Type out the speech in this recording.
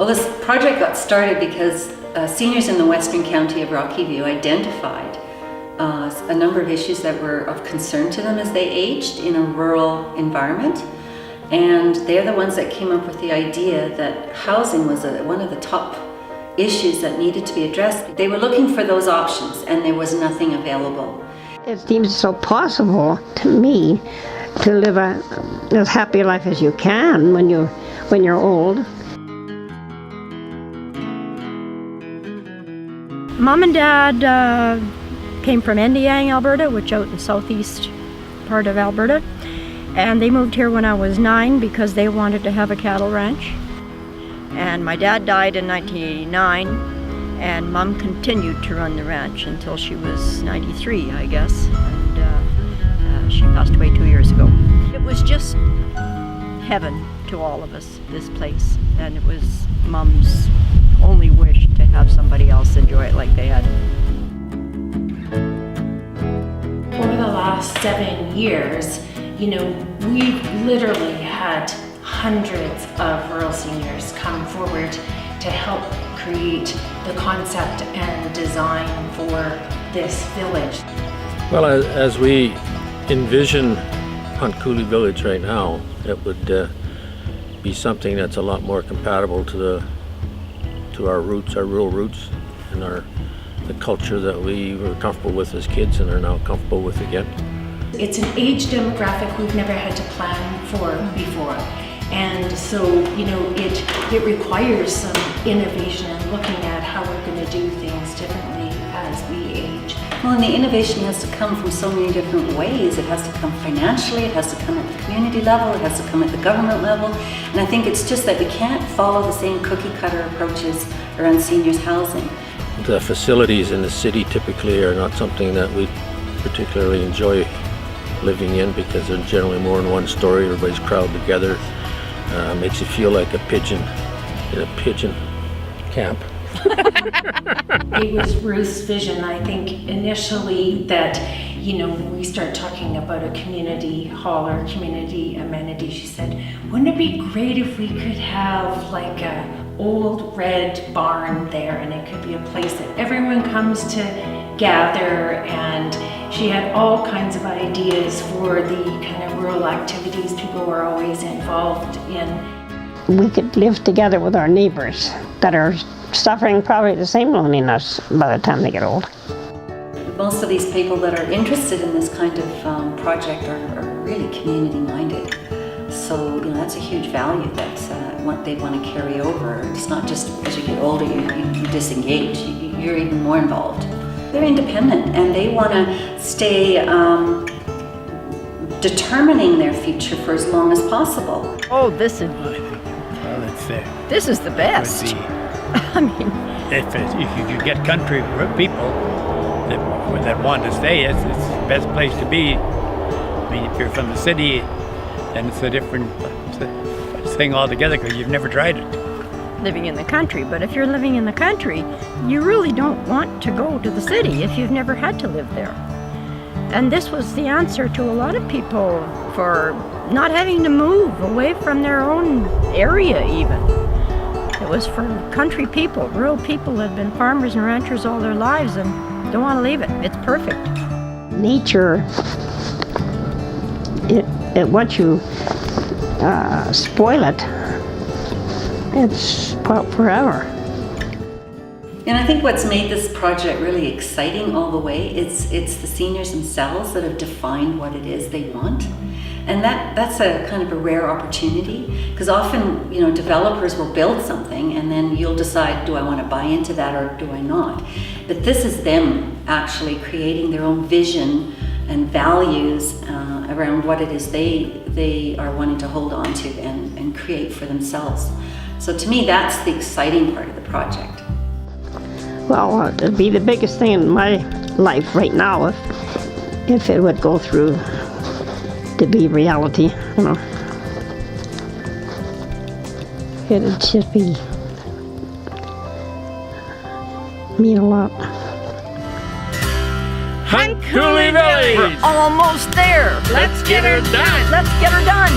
Well, this project got started because seniors in the western county of Rocky View identified a number of issues that were of concern to them as they aged in a rural environment. And they're the ones that came up with the idea that housing was one of the top issues that needed to be addressed. They were looking for those options and there was nothing available. It seems so possible to me to live as happy a life as you can when you're old. Mom and Dad came from Indiang, Alberta, which out in southeast part of Alberta. And they moved here when I was 9 because they wanted to have a cattle ranch. And my dad died in 1989, and Mom continued to run the ranch until she was 93, I guess. And she passed away 2 years ago. It was just heaven to all of us, this place. And it was Mom's only wish to have somebody else enjoy it like they had. Over the last 7 years, we've literally had hundreds of rural seniors come forward to help create the concept and design for this village. Well, as we envision Coulee Village right now, it would be something that's a lot more compatible to our roots, our rural roots, and the culture that we were comfortable with as kids and are now comfortable with again. It's an age demographic we've never had to plan for before. And so, it requires some innovation and looking at how we're going to do things differently as we age. Well, and the innovation has to come from so many different ways. It has to come financially, it has to come at the community level, it has to come at the government level. And I think it's just that we can't follow the same cookie cutter approaches around seniors housing. The facilities in the city typically are not something that we particularly enjoy living in because they're generally more than one story. Everybody's crowded together. Makes you feel like a pigeon in a pigeon camp. It was Ruth's vision, I think, initially that, when we start talking about a community hall or community amenity, she said, wouldn't it be great if we could have like a old red barn there and it could be a place that everyone comes to gather, and she had all kinds of ideas for the kind of rural activities people were always involved in. We could live together with our neighbors that are suffering probably the same loneliness by the time they get old. Most of these people that are interested in this kind of project are really community-minded. So that's a huge value that what they want to carry over. It's not just as you get older you disengage, you're even more involved. They're independent and they want to stay determining their future for as long as possible. Oh, this is the best. I mean, if you could get country people that want to stay, it's the best place to be. I mean, if you're from the city, then it's a different thing altogether because you've never tried it. Living in the country, but if you're living in the country, you really don't want to go to the city if you've never had to live there. And this was the answer to a lot of people for not having to move away from their own area even. It was for country people, rural people that have been farmers and ranchers all their lives and don't want to leave it. It's perfect. Nature, once you spoil it, it's spoiled forever. And I think what's made this project really exciting all the way, it's the seniors themselves that have defined what it is they want. And that's a kind of a rare opportunity, because often, developers will build something and then you'll decide, do I want to buy into that or do I not? But this is them actually creating their own vision and values around what it is they are wanting to hold on to and create for themselves. So to me, that's the exciting part of the project. Well, it'd be the biggest thing in my life right now if it would go through to be reality, It'd just mean a lot. Coulee Village! We're almost there. Let's get her done! Let's get her done!